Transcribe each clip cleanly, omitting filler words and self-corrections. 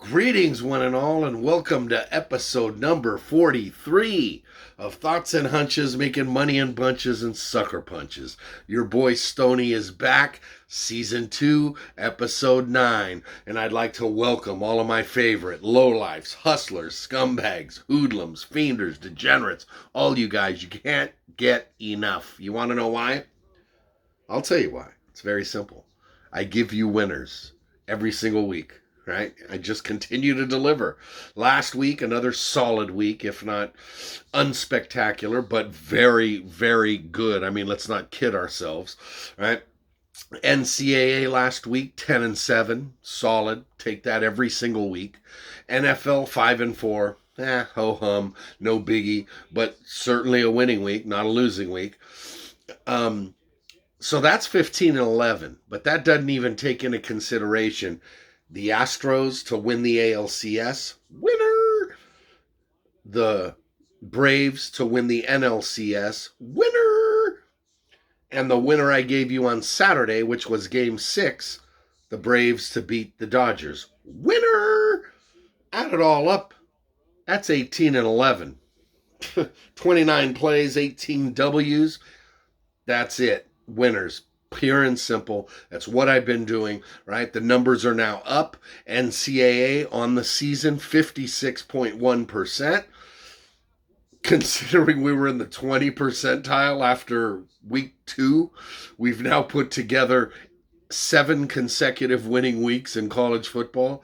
Greetings, one and all, and welcome to episode number 43 of Thoughts and Hunches, making money in bunches and sucker punches. Your boy Stoney is back, season 2, episode 9, and I'd like to welcome all of my favorite lowlifes, hustlers, scumbags, hoodlums, fienders, degenerates, all you guys. You can't get enough. You want to know why? I'll tell you why. It's very simple. I give you winners every single week. Right? I just continue to deliver. Last week, another solid week, if not unspectacular, but very, very good. I mean, let's not kid ourselves, right? NCAA last week, 10-7, solid. Take that every single week. NFL 5-4, ho-hum, no biggie, but certainly a winning week, not a losing week. So that's 15-11, but that doesn't even take into consideration the Astros to win the ALCS, winner. The Braves to win the NLCS, winner. And the winner I gave you on Saturday, which was Game 6, the Braves to beat the Dodgers, winner. Add it all up, that's 18-11. 29 plays, 18 W's. That's it. Winners. Pure and simple. That's what I've been doing, right? The numbers are now up. NCAA on the season, 56.1%. Considering we were in the 20 percentile after week 2, we've now put together 7 consecutive winning weeks in college football.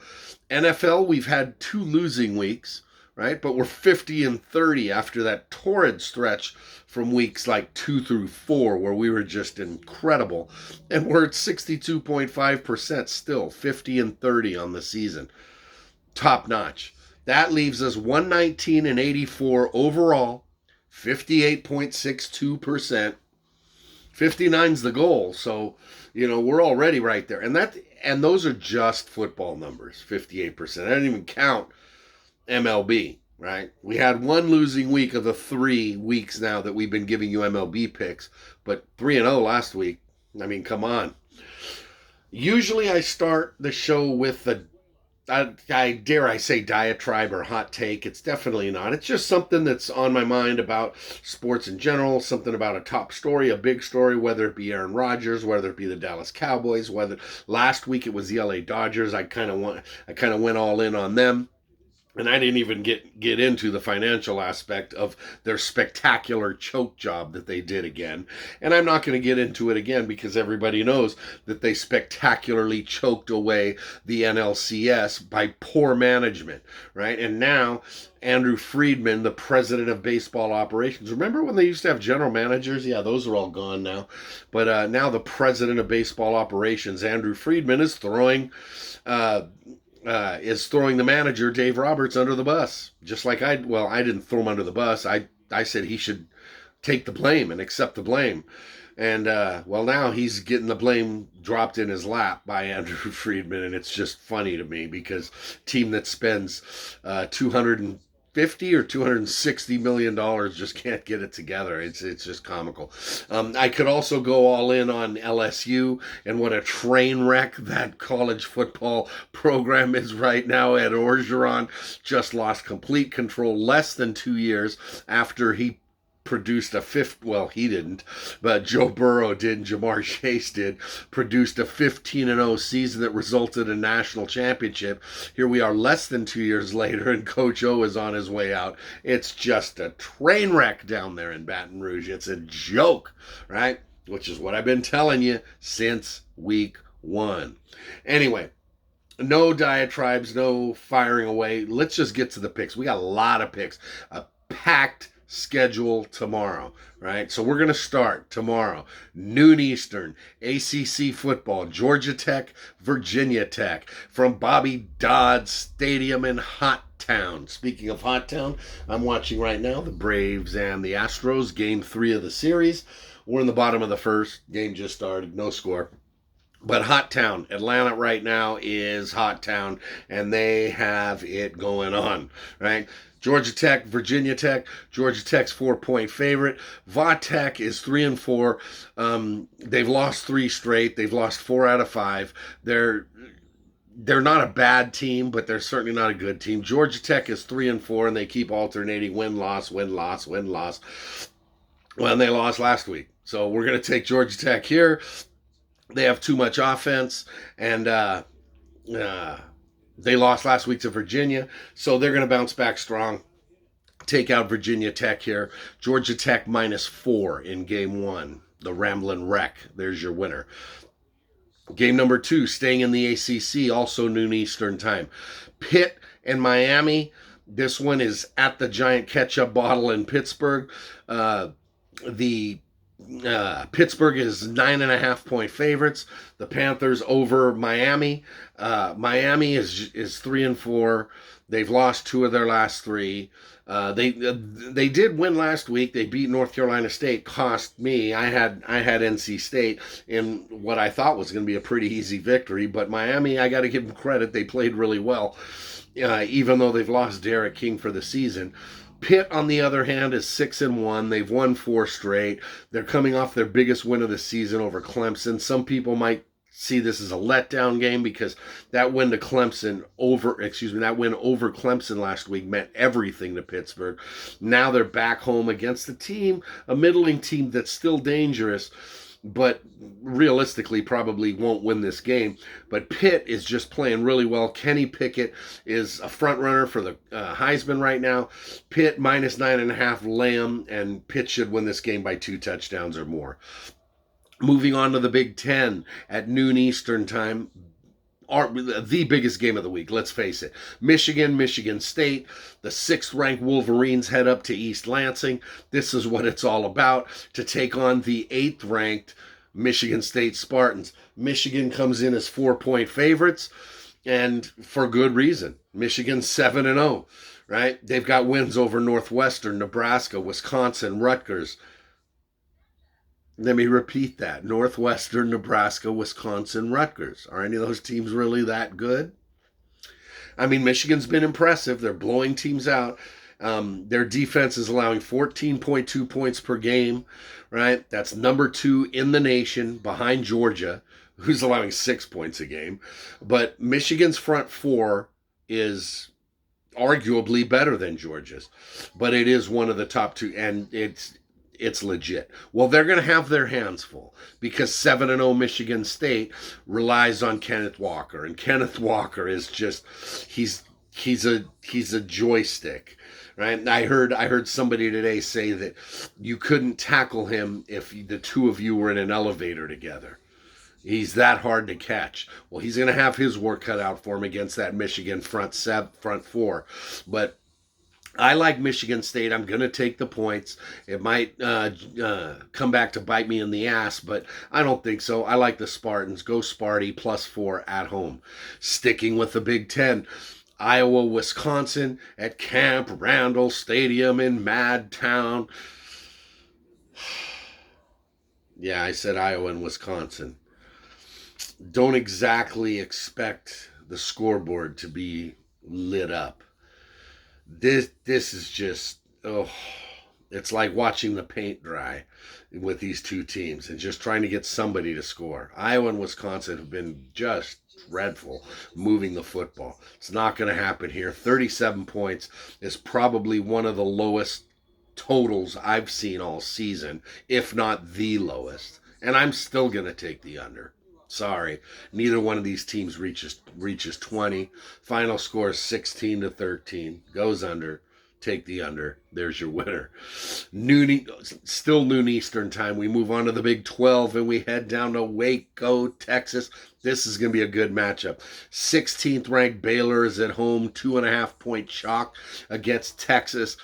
NFL, we've had 2 losing weeks, right? But we're 50-30 after that torrid stretch from weeks like 2 through 4, where we were just incredible. And we're at 62.5% still, 50-30 on the season. Top notch. That leaves us 119-84 overall, 58.62%. 59's the goal, so, we're already right there. And those are just football numbers, 58%. I didn't even count MLB. Right? We had one losing week of the 3 weeks now that we've been giving you MLB picks, but 3-0 last week. I mean, come on. Usually I start the show with I dare I say diatribe or hot take. It's definitely not. It's just something that's on my mind about sports in general, something about a top story, a big story, whether it be Aaron Rodgers, whether it be the Dallas Cowboys, whether last week it was the LA Dodgers. I kind of went all in on them. And I didn't even get into the financial aspect of their spectacular choke job that they did again. And I'm not going to get into it again because everybody knows that they spectacularly choked away the NLCS by poor management, right? And now Andrew Friedman, the president of baseball operations. Remember when they used to have general managers? Yeah, those are all gone now. But now the president of baseball operations, Andrew Friedman, is throwing the manager, Dave Roberts, under the bus. Just like I didn't throw him under the bus. I said he should take the blame and accept the blame. And, now he's getting the blame dropped in his lap by Andrew Friedman, and it's just funny to me because team that spends $250 or $260 million just can't get it together. It's just comical. I could also go all in on LSU and what a train wreck that college football program is right now. Ed Orgeron just lost complete control less than 2 years after he produced he didn't, but Joe Burrow did, and Jamar Chase did, produced a 15-0 season that resulted in national championship. Here we are less than 2 years later, and Coach O is on his way out. It's just a train wreck down there in Baton Rouge. It's a joke, right? Which is what I've been telling you since week 1. Anyway, no diatribes, no firing away. Let's just get to the picks. We got a lot of picks. A packed schedule tomorrow, right? So we're going to start tomorrow, noon Eastern, ACC football, Georgia Tech, Virginia Tech, from Bobby Dodd Stadium in Hot Town. Speaking of Hot Town, I'm watching right now the Braves and the Astros, game 3 of the series. We're in the bottom of the first. Game just started, no score. But Hot Town, Atlanta right now is Hot Town, and they have it going on, right? Georgia Tech, Virginia Tech. Georgia Tech's 4-point favorite. Va-Tech is 3-4. They've lost 3 straight. They've lost 4 out of 5. They're they're not a bad team, but they're certainly not a good team. Georgia Tech is 3-4, and they keep alternating win loss, win loss, win loss. Well, and they lost last week, so we're going to take Georgia Tech here. They have too much offense, and they lost last week to Virginia, so they're going to bounce back strong. Take out Virginia Tech here. Georgia Tech -4 in game one. The Ramblin' Wreck. There's your winner. Game number 2, staying in the ACC, also noon Eastern time. Pitt and Miami. This one is at the Giant Ketchup Bottle in Pittsburgh. The Pittsburgh is 9.5-point favorites. The Panthers over Miami. Miami is 3-4. They've lost 2 of their last 3. They did win last week. They beat North Carolina State. Cost me. I had NC State in what I thought was going to be a pretty easy victory. But Miami, I got to give them credit. They played really well, even though they've lost Derek King for the season. Pitt, on the other hand, is 6-1. They've won 4 straight. They're coming off their biggest win of the season over Clemson. Some people might see this as a letdown game because that win over Clemson last week meant everything to Pittsburgh. Now they're back home against a middling team that's still dangerous, but realistically probably won't win this game. But Pitt is just playing really well. Kenny Pickett is a front runner for the Heisman right now. Pitt -9.5, Lamb, and Pitt should win this game by 2 touchdowns or more. Moving on to the Big Ten at noon Eastern time. The biggest game of the week, let's face it. Michigan State. The 6th-ranked Wolverines head up to East Lansing. This is what it's all about, to take on the 8th-ranked Michigan State Spartans. Michigan comes in as 4-point favorites, and for good reason. Michigan's 7-0, right? They've got wins over Northwestern, Nebraska, Wisconsin, Rutgers. Let me repeat that. Northwestern, Nebraska, Wisconsin, Rutgers. Are any of those teams really that good? I mean, Michigan's been impressive. They're blowing teams out. Their defense is allowing 14.2 points per game, right? That's number 2 in the nation behind Georgia, who's allowing 6 points a game. But Michigan's front 4 is arguably better than Georgia's. But it is one of the top 2, and it's legit. Well, they're going to have their hands full because 7-0 Michigan State relies on Kenneth Walker, and Kenneth Walker is just he's a joystick, right? I heard somebody today say that you couldn't tackle him if the two of you were in an elevator together. He's that hard to catch. Well, he's going to have his work cut out for him against that Michigan front 4, but I like Michigan State. I'm going to take the points. It might come back to bite me in the ass, but I don't think so. I like the Spartans. Go Sparty, +4 at home. Sticking with the Big Ten, Iowa, Wisconsin at Camp Randall Stadium in Madtown. Yeah, I said Iowa and Wisconsin. Don't exactly expect the scoreboard to be lit up. This is just, it's like watching the paint dry with these two teams and just trying to get somebody to score. Iowa and Wisconsin have been just dreadful moving the football. It's not going to happen here. 37 points is probably one of the lowest totals I've seen all season, if not the lowest. And I'm still going to take the under. Sorry, neither one of these teams reaches 20. Final score is 16-13. Goes under. Take the under. There's your winner. Still noon Eastern time. We move on to the Big 12 and we head down to Waco, Texas. This is going to be a good matchup. 16th ranked Baylor is at home. 2.5-point chalk against Texas.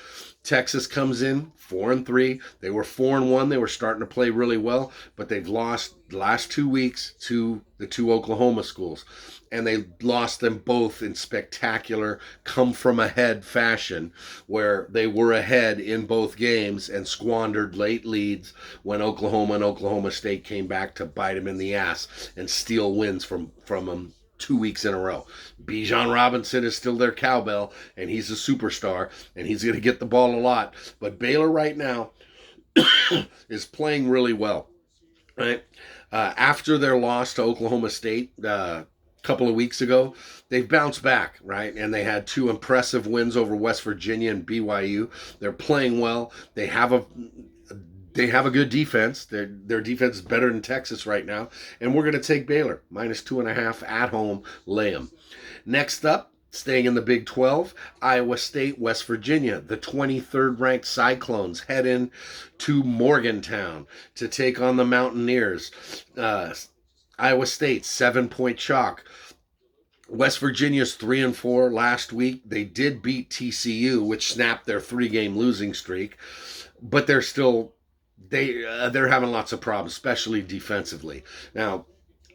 Texas comes in 4-3. They were 4-1. They were starting to play really well, but they've lost the last 2 weeks to the 2 Oklahoma schools. And they lost them both in spectacular come-from-ahead fashion, where they were ahead in both games and squandered late leads when Oklahoma and Oklahoma State came back to bite them in the ass and steal wins from them 2 weeks in a row. Bijan Robinson is still their cowbell, and he's a superstar, and he's going to get the ball a lot. But Baylor right now is playing really well. Right? After their loss to Oklahoma State, couple of weeks ago. They've bounced back, right? And they had 2 impressive wins over West Virginia and BYU. They're playing well. They have a good defense. Their defense is better than Texas right now. And we're going to take Baylor, -2.5 at home, lay them. Next up, staying in the Big 12, Iowa State, West Virginia. The 23rd ranked Cyclones head in to Morgantown to take on the Mountaineers. Iowa State, 7-point chalk. West Virginia's 3-4 last week. They did beat TCU, which snapped their 3-game losing streak, but they're still they're having lots of problems, especially defensively. Now,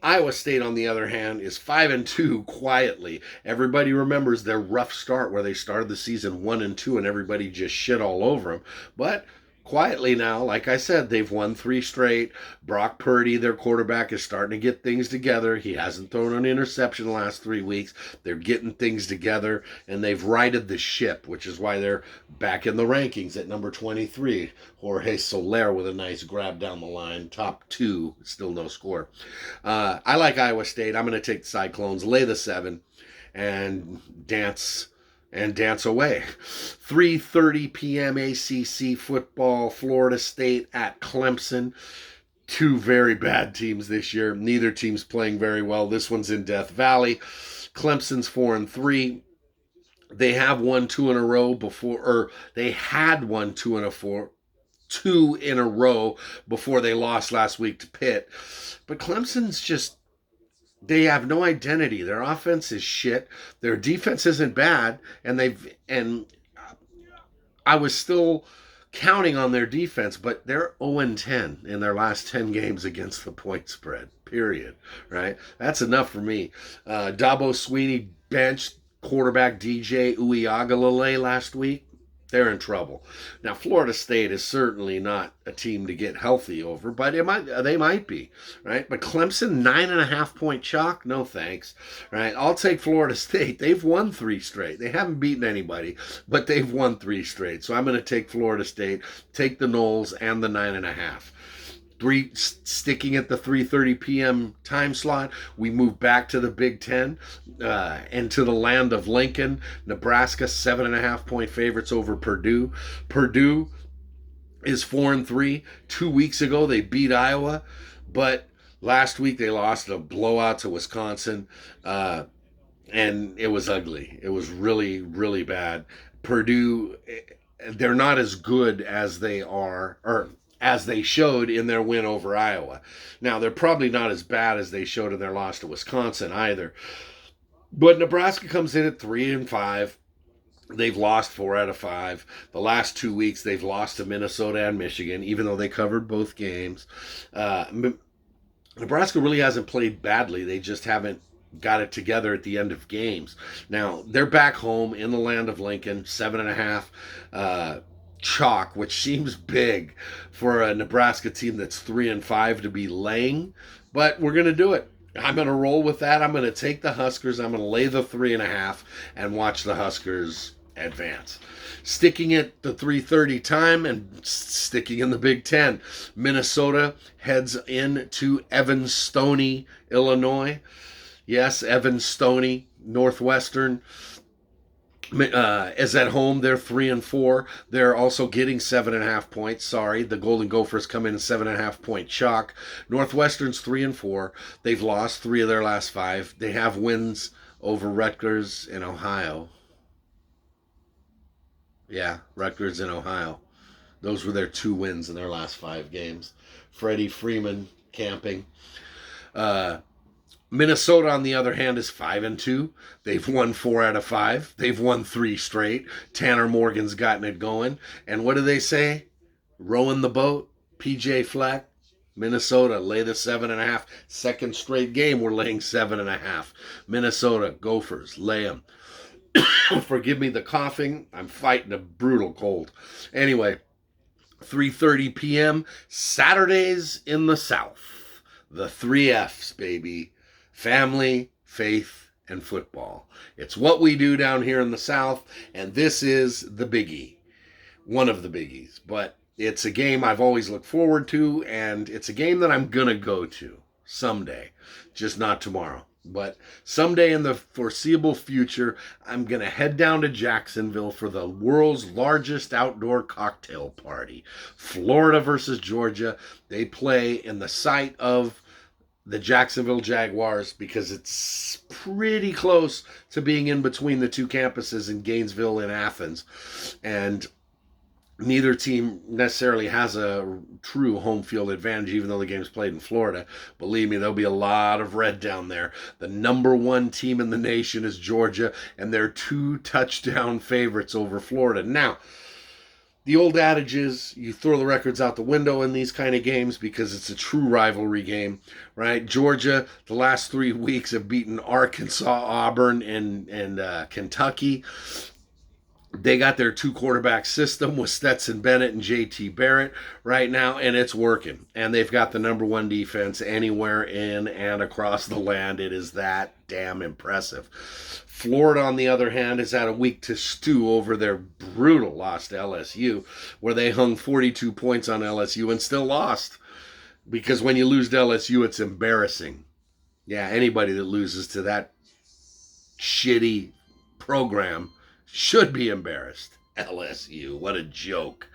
Iowa State, on the other hand, is 5-2 quietly. Everybody remembers their rough start where they started the season 1-2 and everybody just shit all over them. But quietly now, like I said, they've won 3 straight. Brock Purdy, their quarterback, is starting to get things together. He hasn't thrown an interception the last 3 weeks. They're getting things together, and they've righted the ship, which is why they're back in the rankings at number 23. Jorge Soler with a nice grab down the line. Top 2, still no score. I like Iowa State. I'm going to take the Cyclones, lay the 7, and dance away. 3:30 p.m. ACC football, Florida State at Clemson. 2 very bad teams this year. Neither team's playing very well. This one's in Death Valley. Clemson's 4-3. They have won 2 in a row before, or they had won 2 in a row before they lost last week to Pitt. But Clemson's just, they have no identity. Their offense is shit. Their defense isn't bad, and I was still counting on their defense, but they're 0-10 in their last 10 games against the point spread. Period. Right? That's enough for me. Dabo Sweeney benched quarterback DJ Uiagalelei last week. They're in trouble. Now, Florida State is certainly not a team to get healthy over, but they might be, right? But Clemson, 9.5-point chalk? No thanks, right? I'll take Florida State. They've won 3 straight. They haven't beaten anybody, but they've won 3 straight. So I'm going to take Florida State, take the Noles, and the 9.5. Sticking at the 3:30 p.m. time slot, we move back to the Big Ten and to the land of Lincoln. Nebraska, 7.5-point favorites over Purdue. Purdue is 4-3. 2 weeks ago, they beat Iowa, but last week they lost a blowout to Wisconsin, and it was ugly. It was really, really bad. Purdue, they're not as good as they are, or as they showed in their win over Iowa. Now, they're probably not as bad as they showed in their loss to Wisconsin either. But Nebraska comes in at 3-5. They've lost 4 out of 5. The last 2 weeks, they've lost to Minnesota and Michigan, even though they covered both games. Nebraska really hasn't played badly. They just haven't got it together at the end of games. Now, they're back home in the land of Lincoln, 7.5 chalk, which seems big for a Nebraska team that's 3-5 to be laying, but we're going to do it. I'm going to roll with that. I'm going to take the Huskers. I'm going to lay the 3.5 and watch the Huskers advance. Sticking at the 3:30 time and sticking in the Big Ten, Minnesota heads into Evanston, Illinois. Yes, Evanston, Northwestern. Is at home. They're 3-4. They're also getting 7.5 points. Sorry, the Golden Gophers come in 7.5-point chalk. Northwestern's 3-4. They've lost 3 of their last 5. They have wins over Rutgers in Ohio. Yeah, Rutgers in Ohio. Those were their 2 wins in their last 5 games. Freddie Freeman camping. Minnesota, on the other hand, is 5-2. They've won 4 out of 5. They've won 3 straight. Tanner Morgan's gotten it going. And what do they say? Rowing the boat. PJ Fleck. Minnesota, lay the 7.5. Second straight game, we're laying 7.5. Minnesota, Gophers, lay them. Forgive me the coughing. I'm fighting a brutal cold. Anyway, 3:30 p.m. Saturdays in the South. The 3 F's, baby. Family, faith, and football. It's what we do down here in the South, and this is the biggie. One of the biggies. But it's a game I've always looked forward to, and it's a game that I'm going to go to someday. Just not tomorrow. But someday in the foreseeable future, I'm going to head down to Jacksonville for the world's largest outdoor cocktail party. Florida versus Georgia. They play in the site of the Jacksonville Jaguars because it's pretty close to being in between the two campuses in Gainesville and Athens. And neither team necessarily has a true home field advantage, even though the game's played in Florida. Believe me, there'll be a lot of red down there. The number one team in the nation is Georgia, and they're 2-touchdown favorites over Florida. Now, the old adage is you throw the records out the window in these kind of games because it's a true rivalry game, right? Georgia, the last 3 weeks, have beaten Arkansas, Auburn, and Kentucky. They got their 2-quarterback system with Stetson Bennett and JT Barrett right now, and it's working. And they've got the number one defense anywhere in and across the land. It is that damn impressive. Florida, on the other hand, has had a week to stew over their brutal loss to LSU, where they hung 42 points on LSU and still lost. Because when you lose to LSU, it's embarrassing. Yeah, anybody that loses to that shitty program should be embarrassed. LSU, what a joke.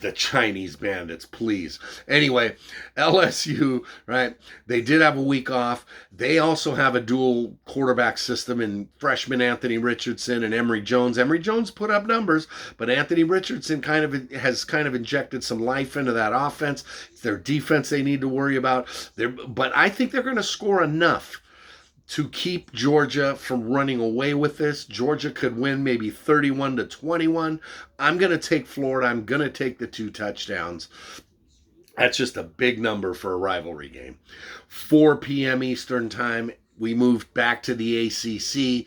The Chinese bandits, please. Anyway, LSU, right? They did have a week off. They also have a dual quarterback system in freshman Anthony Richardson and Emory Jones. Emory Jones put up numbers, but Anthony Richardson has injected some life into that offense. It's their defense they need to worry about. But I think they're going to score enough to keep Georgia from running away with this. Georgia could win maybe 31-21. I'm going to take Florida. I'm going to take the 2 touchdowns. That's just a big number for a rivalry game. 4 p.m. Eastern time, we moved back to the ACC.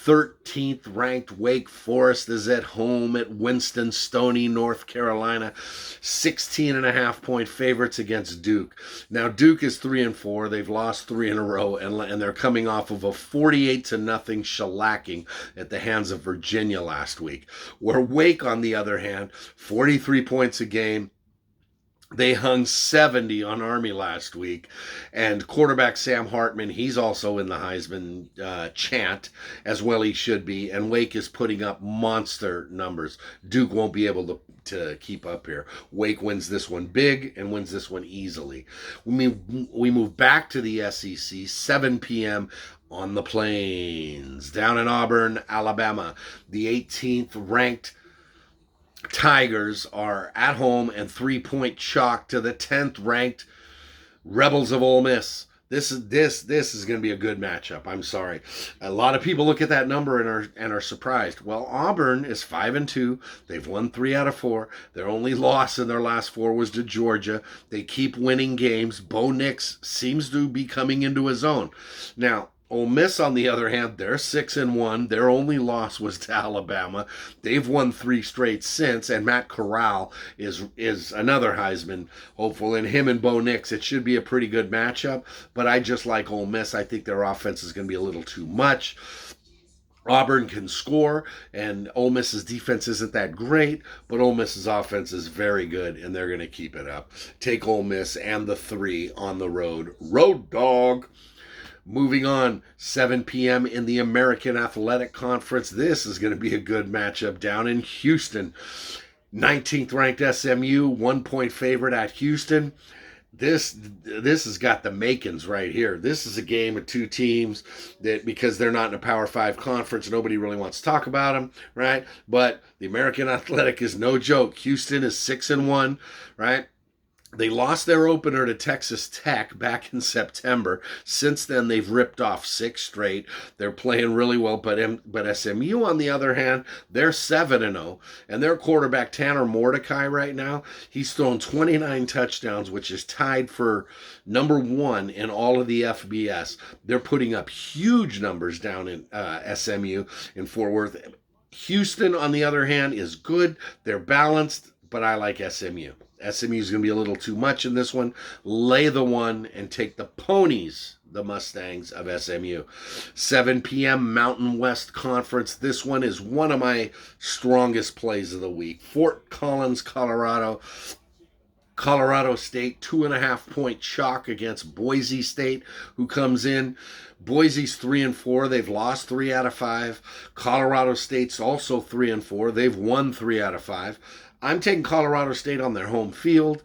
13th ranked Wake Forest is at home at Winston-Stony, North Carolina. 16.5 point favorites against Duke. Now, Duke is 3-4. They've lost 3 in a row, and they're coming off of a 48-0 shellacking at the hands of Virginia last week. Where Wake, on the other hand, 43 points a game. They hung 70 on Army last week. And quarterback Sam Hartman, he's also in the Heisman chant, as well he should be. And Wake is putting up monster numbers. Duke won't be able to keep up here. Wake wins this one big and wins this one easily. We move back to the SEC, 7 p.m. on the Plains. Down in Auburn, Alabama, the 18th ranked Tigers are at home and 3-point chalk to the 10th ranked Rebels of Ole Miss. This is going to be a good matchup. I'm sorry. A lot of people look at that number and are surprised. Well, Auburn is 5-2. They've won 3 out of 4. Their only loss in their last 4 was to Georgia. They keep winning games. Bo Nix seems to be coming into his own. Now, Ole Miss, on the other hand, they're 6-1. Their only loss was to Alabama. They've won 3 straight since, and Matt Corral is another Heisman hopeful. And him and Bo Nix, it should be a pretty good matchup. But I just like Ole Miss. I think their offense is going to be a little too much. Auburn can score, and Ole Miss's defense isn't that great, but Ole Miss's offense is very good, and they're going to keep it up. Take Ole Miss and the 3 on the road. Road dog. Moving on, 7 p.m. in the American Athletic Conference. This is going to be a good matchup down in Houston. 19th ranked SMU, 1-point favorite at Houston. This has got the makings right here. This is a game of 2 teams that, because they're not in a Power 5 conference, nobody really wants to talk about them, right? But the American Athletic is no joke. Houston is 6-1, right? They lost their opener to Texas Tech back in September. Since then, they've ripped off 6 straight. They're playing really well, but SMU, on the other hand, they're 7-0. And their quarterback, Tanner Mordecai, right now, he's thrown 29 touchdowns, which is tied for number 1 in all of the FBS. They're putting up huge numbers down in SMU in Fort Worth. Houston, on the other hand, is good. They're balanced, but I like SMU. SMU is going to be a little too much in this one. Lay the 1 and take the ponies, the Mustangs of SMU. 7 p.m. Mountain West Conference. This one is one of my strongest plays of the week. Fort Collins, Colorado. Colorado State, 2.5-point chalk against Boise State, who comes in. Boise's 3-4. They've lost 3 out of 5. Colorado State's also 3-4. They've won 3 out of 5. I'm taking Colorado State on their home field.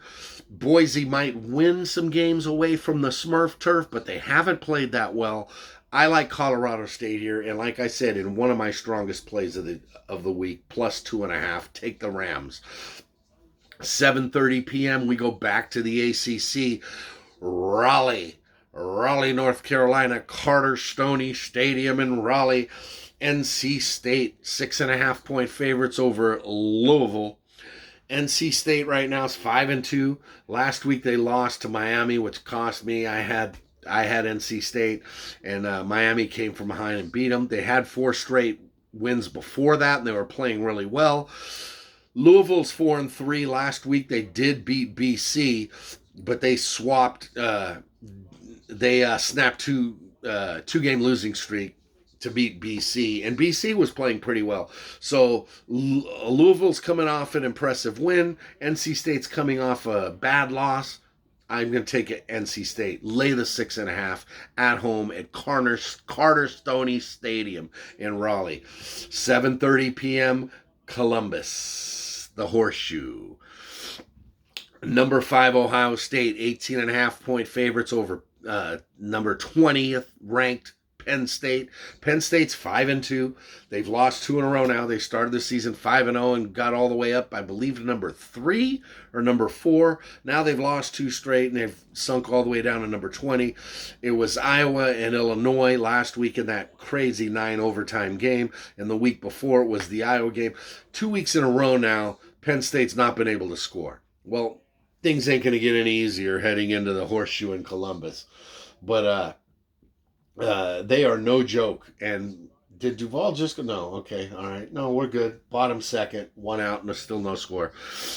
Boise might win some games away from the Smurf turf, but they haven't played that well. I like Colorado State here, and like I said, in one of my strongest plays of the week, plus 2.5, take the Rams. 7:30 p.m., we go back to the ACC. Raleigh, North Carolina, Carter Stoney Stadium in Raleigh. NC State, 6.5-point favorites over Louisville. NC State right now is 5-2. Last week they lost to Miami, which cost me. I had NC State, and Miami came from behind and beat them. They had 4 straight wins before that, and they were playing really well. Louisville's 4-3. Last week they did beat BC, but they swapped. They snapped two-game losing streak to beat BC, and BC was playing pretty well. So Louisville's coming off an impressive win. NC State's coming off a bad loss. I'm going to take it NC State. Lay the 6.5 at home at Carter Stoney Stadium in Raleigh. 7:30 p.m. Columbus, the Horseshoe. Number 5 Ohio State, 18.5-point favorites over number 20th ranked Penn State. Penn State's 5-2. They've lost 2 in a row now. They started the season 5-0 and got all the way up, I believe, to number 3 or number 4. Now they've lost 2 straight, and they've sunk all the way down to number 20. It was Iowa and Illinois last week in that crazy 9 overtime game, and the week before it was the Iowa game. 2 weeks in a row now, Penn State's not been able to score. Well, things ain't going to get any easier heading into the Horseshoe in Columbus. But they are no joke. And did Duval just go? No. Okay. All right. No, we're good. Bottom second, 1 out, and still no score.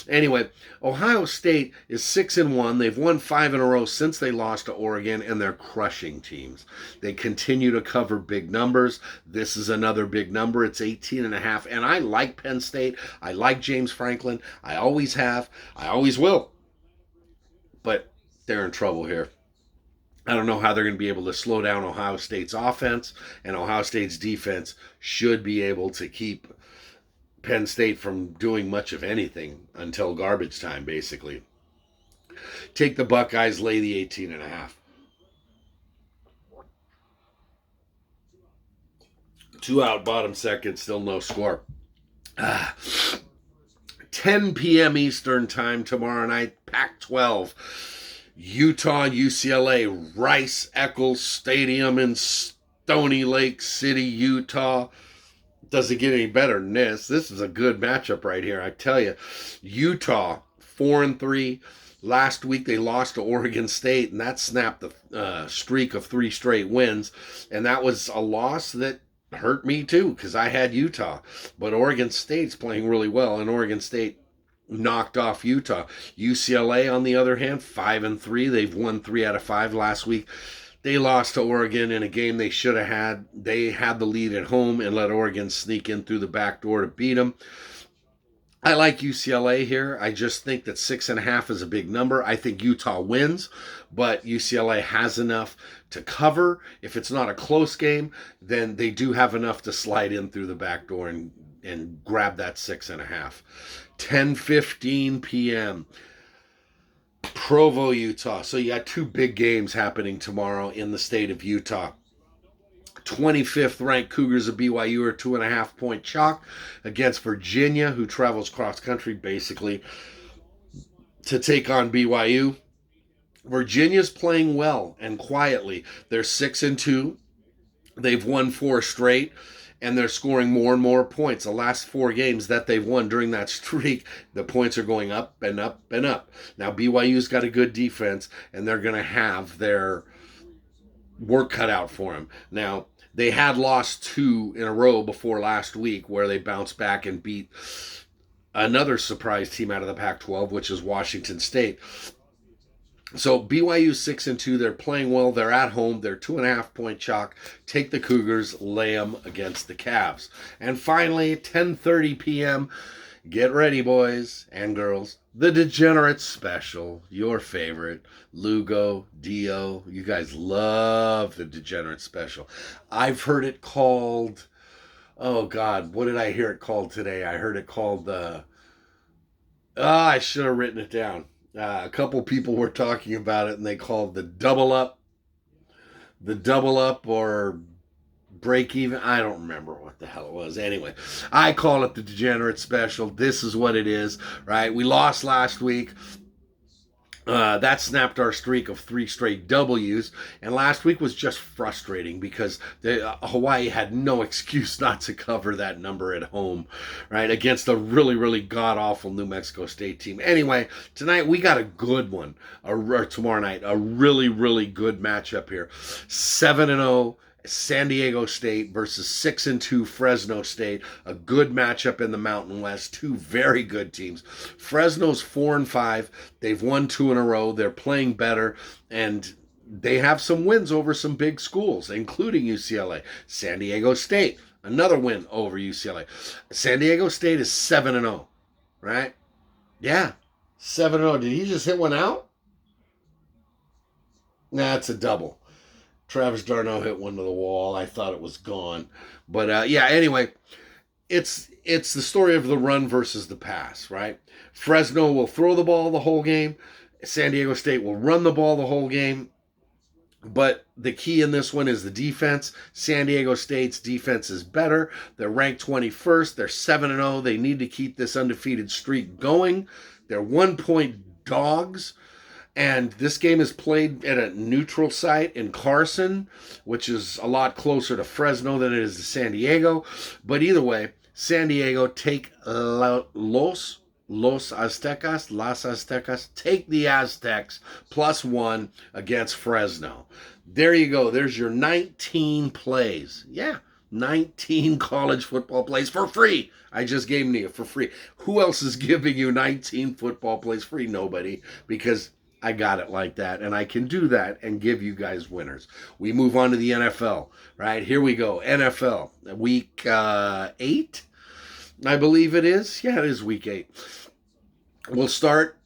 Anyway, Ohio State is 6-1. They've won 5 in a row since they lost to Oregon, and they're crushing teams. They continue to cover big numbers. This is another big number. It's 18.5. And I like Penn State. I like James Franklin. I always have. I always will. But they're in trouble here. I don't know how they're going to be able to slow down Ohio State's offense, and Ohio State's defense should be able to keep Penn State from doing much of anything until garbage time, basically. Take the Buckeyes, lay the 18.5. 2 out, bottom second, still no score. 10 p.m. Eastern time tomorrow night, Pac-12. Utah, UCLA, Rice-Eccles Stadium in Stony Lake City, Utah. Doesn't get any better than this. This is a good matchup right here, I tell you. Utah, 4-3. Last week they lost to Oregon State, and that snapped the streak of 3 straight wins. And that was a loss that hurt me too, because I had Utah. But Oregon State's playing really well, and Oregon State knocked off Utah. UCLA, on the other hand, 5-3. They've won 3 out of 5 last week. They lost to Oregon in a game they should have had. They had the lead at home and let Oregon sneak in through the back door to beat them. I like UCLA here. I just think that 6.5 is a big number. I think Utah wins, but UCLA has enough to cover. If it's not a close game, then they do have enough to slide in through the back door and grab that 6.5. 10:15 p.m. Provo, Utah. So you got 2 big games happening tomorrow in the state of Utah. 25th ranked Cougars of BYU are 2.5-point chalk against Virginia, who travels cross country basically to take on BYU. Virginia's playing well and quietly. They're 6-2. They've won 4 straight, and they're scoring more and more points. The last 4 games that they've won during that streak, the points are going up and up and up. Now, BYU's got a good defense, and they're going to have their work cut out for them. Now, they had lost 2 in a row before last week, where they bounced back and beat another surprise team out of the Pac-12, which is Washington State. So BYU 6-2. They're playing well. They're at home. They're 2.5-point chalk. Take the Cougars, lay them against the Cavs. And finally, 10:30 p.m. Get ready, boys and girls. The Degenerate Special, your favorite. Lugo, Dio, you guys love the Degenerate Special. I've heard it called, oh God, what did I hear it called today? I heard it called the, I should have written it down. A couple people were talking about it and they called the double up or break even. I don't remember what the hell it was. Anyway, I call it the Degenerate Special. This is what it is, right? We lost last week. That snapped our streak of 3 straight W's. And last week was just frustrating because Hawaii had no excuse not to cover that number at home, right? Against a really, really god-awful New Mexico State team. Anyway, tonight we got a good one. Or tomorrow night, a really, really good matchup here. 7-0. San Diego State versus 6-2 Fresno State. A good matchup in the Mountain West. Two very good teams. Fresno's 4-5. They've won 2 in a row. They're playing better, and they have some wins over some big schools, including UCLA. San Diego State, another win over UCLA. San Diego State is 7-0, right? Yeah, 7-0. Did he just hit one out? Nah, it's a double. Travis Darno hit one to the wall. I thought it was gone. But yeah, anyway, it's the story of the run versus the pass, right? Fresno will throw the ball the whole game. San Diego State will run the ball the whole game. But the key in this one is the defense. San Diego State's defense is better. They're ranked 21st. They're 7-0. They need to keep this undefeated streak going. They're 1-point dogs. And this game is played at a neutral site in Carson, which is a lot closer to Fresno than it is to San Diego. But either way, San Diego take Las Aztecas, take the Aztecs +1 against Fresno. There you go. There's your 19 plays. Yeah, 19 college football plays for free. I just gave them to you for free. Who else is giving you 19 football plays free? Nobody, because I got it like that, and I can do that and give you guys winners. We move on to the NFL, right? Here we go. NFL, week 8, I believe it is. Yeah, it is week 8. We'll start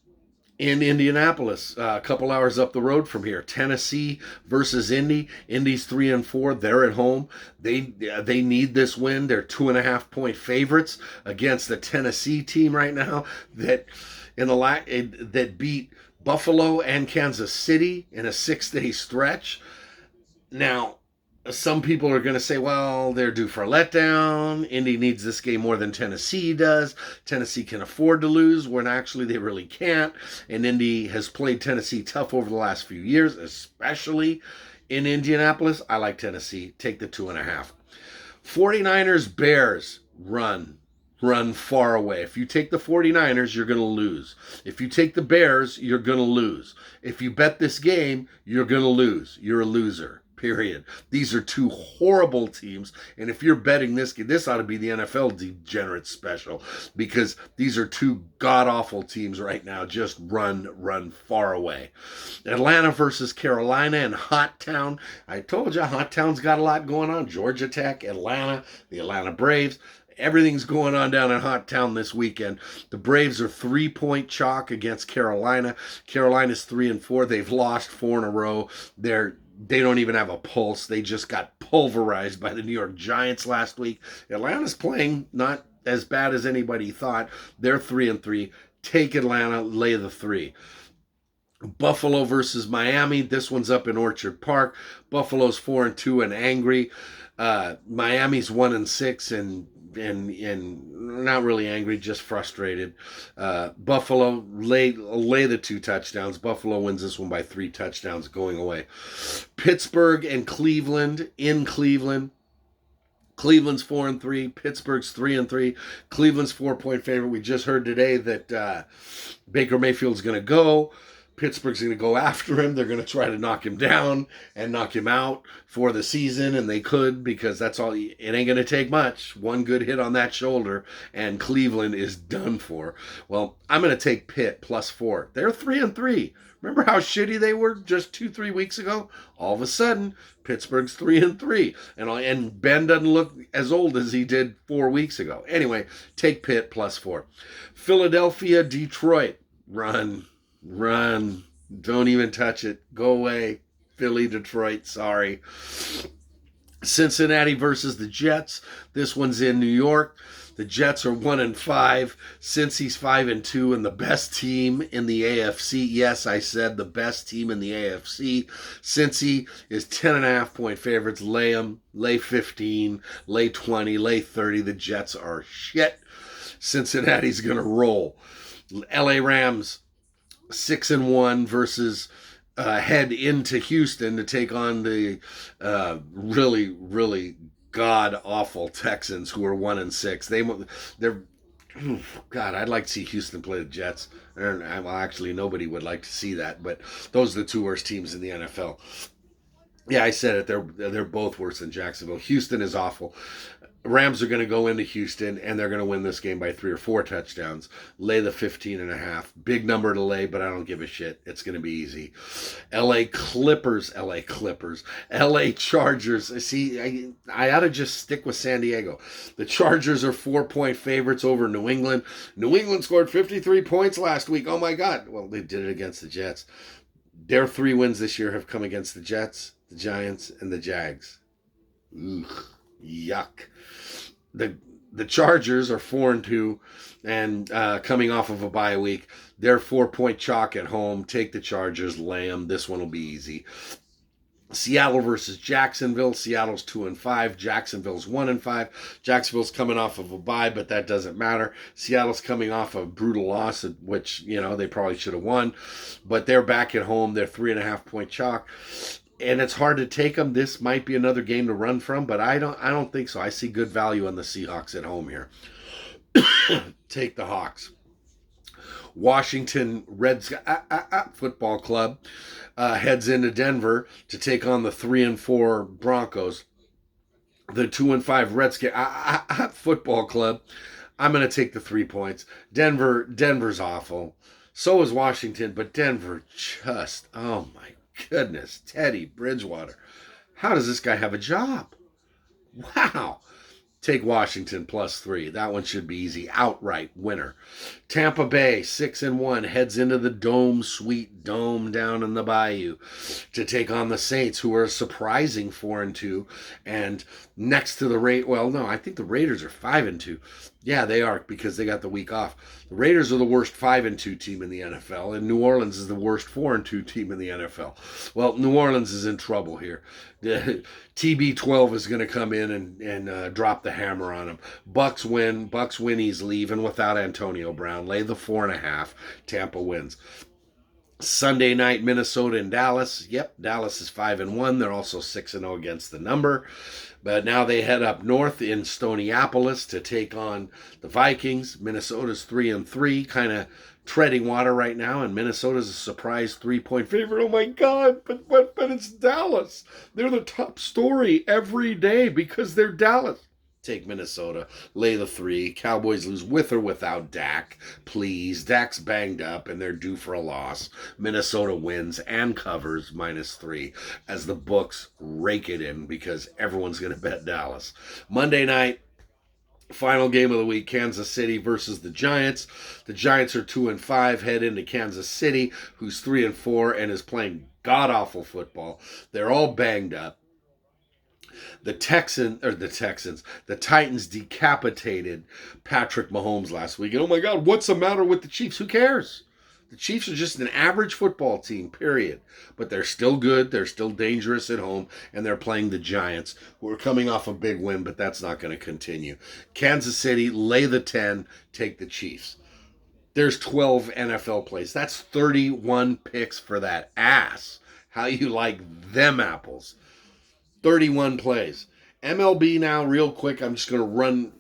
in Indianapolis, a couple hours up the road from here. Tennessee versus Indy. Indy's 3-4. They're at home. They need this win. They're 2.5-point favorites against the Tennessee team right now that beat Buffalo and Kansas City in a 6-day stretch. Now, some people are going to say, well, they're due for a letdown. Indy needs this game more than Tennessee does. Tennessee can afford to lose when actually they really can't. And Indy has played Tennessee tough over the last few years, especially in Indianapolis. I like Tennessee. Take the 2.5. 49ers, Bears, run far away. If you take the 49ers, you're going to lose. If you take the Bears, you're going to lose. If you bet this game, you're going to lose. You're a loser, period. These are two horrible teams, and if you're betting this game, this ought to be the NFL Degenerate Special, because these are two god-awful teams right now. Just run far away. Atlanta versus Carolina in Hot Town. I told you, Hot Town's got a lot going on. Georgia Tech, Atlanta, the Atlanta Braves. Everything's going on down in Hot Town this weekend. The Braves are 3-point chalk against Carolina. Carolina's 3-4. They've lost 4 in a row. They don't even have a pulse. They just got pulverized by the New York Giants last week. Atlanta's playing not as bad as anybody thought. They're 3-3. Take Atlanta, lay the 3. Buffalo versus Miami. This one's up in Orchard Park. Buffalo's 4-2 and angry. Miami's 1-6 and not really angry, just frustrated. Buffalo lay the 2 touchdowns. Buffalo wins this one by 3 touchdowns going away. Pittsburgh and Cleveland in Cleveland. Cleveland's 4-3. Pittsburgh's 3-3. Cleveland's 4-point favorite. We just heard today that Baker Mayfield's going to go. Pittsburgh's going to go after him. They're going to try to knock him down and knock him out for the season, and they could, because that's all. It ain't going to take much. One good hit on that shoulder, and Cleveland is done for. Well, I'm going to take Pitt +4. They're 3-3. Remember how shitty they were just 2-3 weeks ago? All of a sudden, Pittsburgh's 3-3, and Ben doesn't look as old as he did 4 weeks ago. Anyway, take Pitt +4. Philadelphia, Detroit, run. Don't even touch it. Go away. Philly, Detroit, sorry. Cincinnati versus the Jets. This one's in New York. The Jets are 1-5. Cincy's 5-2, and the best team in the AFC. Yes, I said the best team in the AFC. Cincy is 10.5-point favorites. Lay them. Lay 15. Lay 20. Lay 30. The Jets are shit. Cincinnati's going to roll. LA Rams 6-1 versus head into Houston to take on the really god-awful Texans, who are 1-6. They're God, I'd like to see Houston play the Jets. Well, actually, nobody would like to see that, but those are the two worst teams in the NFL. Yeah, I said it. They're both worse than Jacksonville. Houston is awful. Rams are going to go into Houston, and they're going to win this game by 3 or 4 touchdowns. Lay the 15.5. Big number to lay, but I don't give a shit. It's going to be easy. LA Clippers. LA Chargers. See, I ought to just stick with San Diego. The Chargers are 4-point favorites over New England. New England scored 53 points last week. Oh, my God. Well, they did it against the Jets. Their 3 wins this year have come against the Jets, the Giants, and the Jags. Ugh, yuck. The Chargers are 4-2 and coming off of a bye week. They're 4-point chalk at home. Take the Chargers, lay them. This one will be easy. Seattle versus Jacksonville. Seattle's 2-5. Jacksonville's 1-5. Jacksonville's coming off of a bye, but that doesn't matter. Seattle's coming off a brutal loss, which, they probably should have won. But they're back at home. They're 3.5-point chalk. And it's hard to take them. This might be another game to run from, but I don't think so. I see good value on the Seahawks at home here. Take the Hawks. Washington Reds Football Club heads into Denver to take on the 3-4 Broncos. The 2-5 Redskins Football Club. I'm going to take the 3 points. Denver's awful. So is Washington, but Denver just, oh my goodness, Teddy Bridgewater. How does this guy have a job? Wow. Take Washington +3. That one should be easy. Outright winner. Tampa Bay, 6-1, heads into the Dome, sweet Dome down in the Bayou to take on the Saints, who are a surprising 4-2. And next to the I think the Raiders are 5-2. Yeah, they are, because they got the week off. The Raiders are the worst 5-2 team in the NFL, and New Orleans is the worst 4-2 team in the NFL. Well, New Orleans is in trouble here. TB12 is going to come in and drop the hammer on them. Bucks win easily, even without Antonio Brown. Lay the 4.5. Tampa wins. Sunday night, Minnesota and Dallas. Yep, Dallas is 5-1. They're also 6-0 against the number. But now they head up north in Stoneyappolis to take on the Vikings. Minnesota's 3-3, kind of treading water right now, and Minnesota's a surprise 3-point favorite. Oh my God, but it's Dallas. They're the top story every day because they're Dallas. Take Minnesota, lay the 3. Cowboys lose with or without Dak. Please, Dak's banged up and they're due for a loss. Minnesota wins and covers -3 as the books rake it in because everyone's going to bet Dallas. Monday night, final game of the week, Kansas City versus the Giants. The Giants are 2-5, head into Kansas City, who's 3-4 and is playing god-awful football. They're all banged up. The Titans decapitated Patrick Mahomes last week. And oh my God, what's the matter with the Chiefs? Who cares? The Chiefs are just an average football team, period. But they're still good. They're still dangerous at home. And they're playing the Giants, who are coming off a big win, but that's not going to continue. Kansas City, lay the 10, take the Chiefs. There's 12 NFL plays. That's 31 picks for that ass. How you like them apples? 31 plays. MLB now, real quick. I'm just going to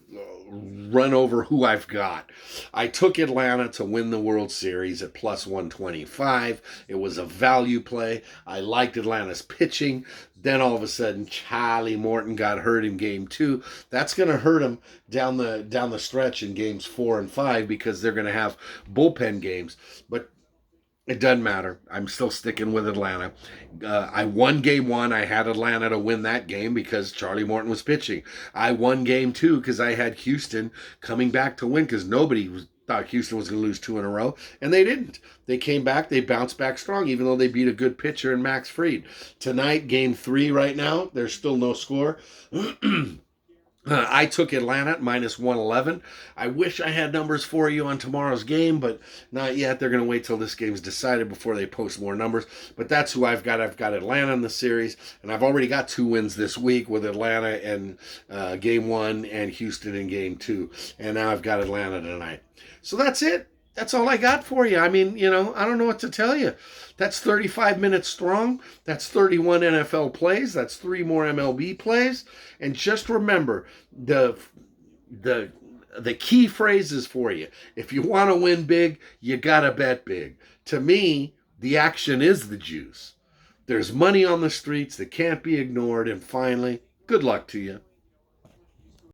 run over who I've got. I took Atlanta to win the World Series at plus 125. It was a value play. I liked Atlanta's pitching. Then all of a sudden, Charlie Morton got hurt in game 2. That's going to hurt him down the stretch in games 4 and 5 because they're going to have bullpen games. But it doesn't matter. I'm still sticking with Atlanta. I won game 1. I had Atlanta to win that game because Charlie Morton was pitching. I won game 2 because I had Houston coming back to win because nobody thought Houston was going to lose 2 in a row, and they didn't. They came back. They bounced back strong, even though they beat a good pitcher in Max Fried. Tonight, game 3 right now, there's still no score. I took Atlanta at minus 111. I wish I had numbers for you on tomorrow's game, but not yet. They're going to wait till this game's decided before they post more numbers. But that's who I've got. I've got Atlanta in the series, and I've already got 2 wins this week with Atlanta in game 1 and Houston in game 2. And now I've got Atlanta tonight. So that's it. That's all I got for you. I mean, I don't know what to tell you. That's 35 minutes strong. That's 31 NFL plays. That's 3 more MLB plays. And just remember the key phrases for you. If you want to win big, you got to bet big. To me, the action is the juice. There's money on the streets that can't be ignored. And finally, good luck to you.